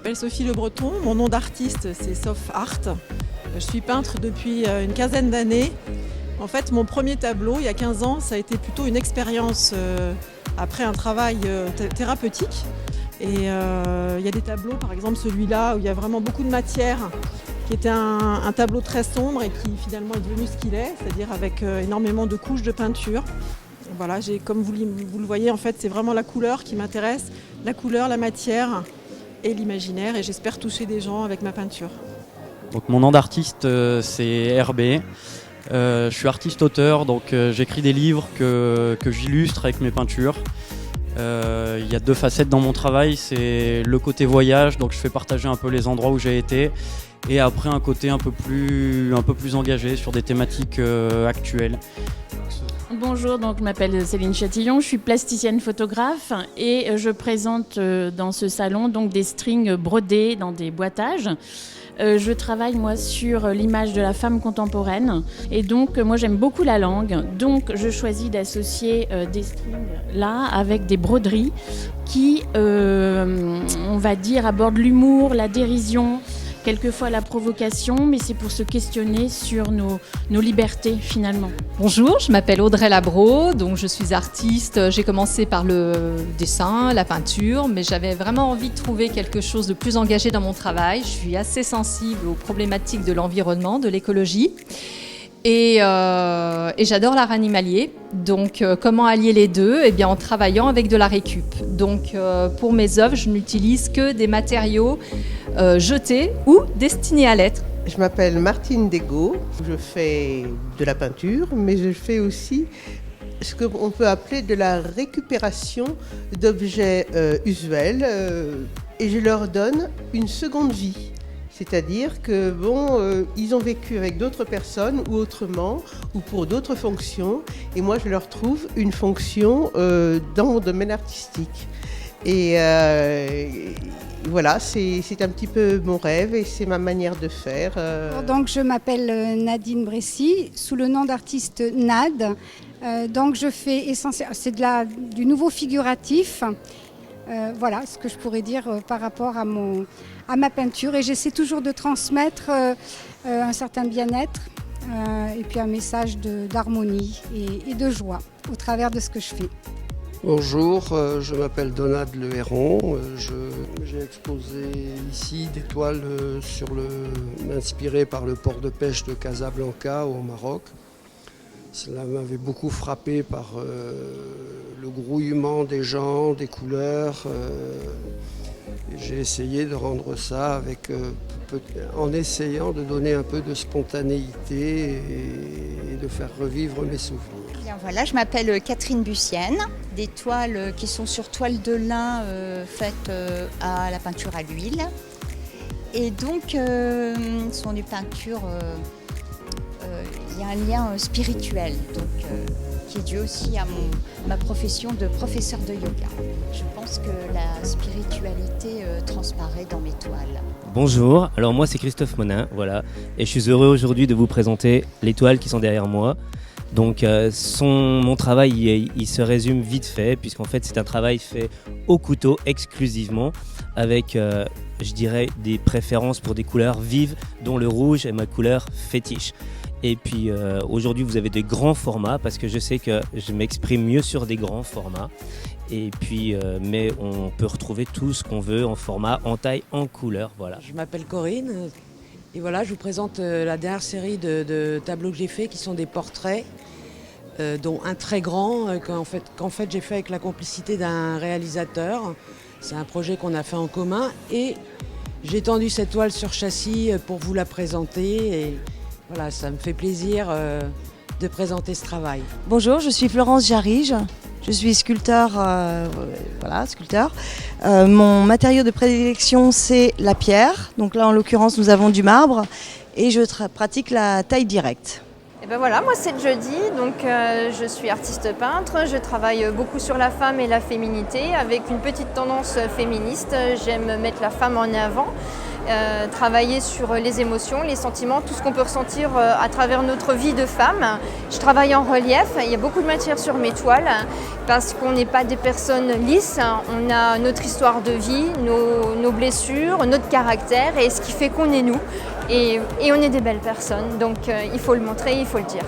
m'appelle Sophie Le Breton, mon nom d'artiste c'est Sof Art. Je suis peintre depuis une quinzaine d'années. En fait, mon premier tableau, il y a 15 ans, ça a été plutôt une expérience après un travail thérapeutique. Et il y a des tableaux, par exemple celui-là, où il y a vraiment beaucoup de matière, qui était un tableau très sombre et qui finalement est devenu ce qu'il est, c'est-à-dire avec énormément de couches de peinture. Voilà, comme vous le voyez, en fait, c'est vraiment la couleur qui m'intéresse, la couleur, la matière et l'imaginaire, et j'espère toucher des gens avec ma peinture. Donc mon nom d'artiste c'est RB. Je suis artiste-auteur, donc j'écris des livres que j'illustre avec mes peintures. Il y a deux facettes dans mon travail, c'est le côté voyage, donc je fais partager un peu les endroits où j'ai été, et après un côté un peu plus engagé sur des thématiques actuelles. Bonjour, donc je m'appelle Céline Chatillon, je suis plasticienne photographe et je présente dans ce salon donc des strings brodés dans des boîtages. Je travaille moi sur l'image de la femme contemporaine et donc moi j'aime beaucoup la langue, donc je choisis d'associer des strings là avec des broderies qui, on va dire, abordent l'humour, la dérision, quelquefois la provocation, mais c'est pour se questionner sur nos libertés finalement. Bonjour, je m'appelle Audrey Labro, donc je suis artiste. J'ai commencé par le dessin, la peinture, mais j'avais vraiment envie de trouver quelque chose de plus engagé dans mon travail. Je suis assez sensible aux problématiques de l'environnement, de l'écologie. Et j'adore l'art animalier. Donc, comment allier les deux ? Eh bien, en travaillant avec de la récup. Donc, pour mes œuvres, je n'utilise que des matériaux jetés ou destinés à l'être. Je m'appelle Martine Degaut. Je fais de la peinture, mais je fais aussi ce qu'on peut appeler de la récupération d'objets usuels et je leur donne une seconde vie. C'est-à-dire que ils ont vécu avec d'autres personnes ou autrement ou pour d'autres fonctions et moi je leur trouve une fonction dans mon domaine artistique. Et voilà, c'est un petit peu mon rêve et c'est ma manière de faire. Donc je m'appelle Nadine Bressy, sous le nom d'artiste Nad. Donc je fais essentiellement, c'est du nouveau figuratif. Voilà ce que je pourrais dire par rapport à ma peinture et j'essaie toujours de transmettre un certain bien-être et puis un message d'harmonie et de joie au travers de ce que je fais. Bonjour, je m'appelle Donald Le Héron. J'ai exposé ici des toiles inspirées par le port de pêche de Casablanca au Maroc. Cela m'avait beaucoup frappé par le grouillement des gens, des couleurs. J'ai essayé de rendre ça en essayant de donner un peu de spontanéité et de faire revivre mes souvenirs. Bien, voilà, je m'appelle Catherine Bussienne. Des toiles qui sont sur toile de lin faites à la peinture à l'huile. Et donc, ce sont des peintures... il y a un lien spirituel, donc, qui est dû aussi à ma profession de professeur de yoga. Je pense que la spiritualité transparaît dans mes toiles. Bonjour, alors moi c'est Christophe Monin, voilà, et je suis heureux aujourd'hui de vous présenter les toiles qui sont derrière moi. Donc mon travail il se résume vite fait, puisqu'en fait c'est un travail fait au couteau exclusivement, avec je dirais des préférences pour des couleurs vives, dont le rouge est ma couleur fétiche. Et puis aujourd'hui vous avez des grands formats parce que je sais que je m'exprime mieux sur des grands formats. Et puis, mais on peut retrouver tout ce qu'on veut en format, en taille, en couleur. Voilà. Je m'appelle Corinne et voilà, je vous présente la dernière série de tableaux que j'ai fait qui sont des portraits, dont un très grand qu'en fait j'ai fait avec la complicité d'un réalisateur. C'est un projet qu'on a fait en commun et j'ai tendu cette toile sur châssis pour vous la présenter. Et voilà, ça me fait plaisir de présenter ce travail. Bonjour, je suis Florence Jarige. Je suis sculpteur. Mon matériau de prédilection, c'est la pierre. Donc là, en l'occurrence, nous avons du marbre et je pratique la taille directe. Et ben voilà, moi c'est Jeudi, donc je suis artiste peintre. Je travaille beaucoup sur la femme et la féminité avec une petite tendance féministe. J'aime mettre la femme en avant travailler sur les émotions, les sentiments, tout ce qu'on peut ressentir à travers notre vie de femme. Je travaille en relief, il y a beaucoup de matière sur mes toiles parce qu'on n'est pas des personnes lisses, on a notre histoire de vie, nos blessures, notre caractère et ce qui fait qu'on est nous. Et on est des belles personnes, donc il faut le montrer, il faut le dire.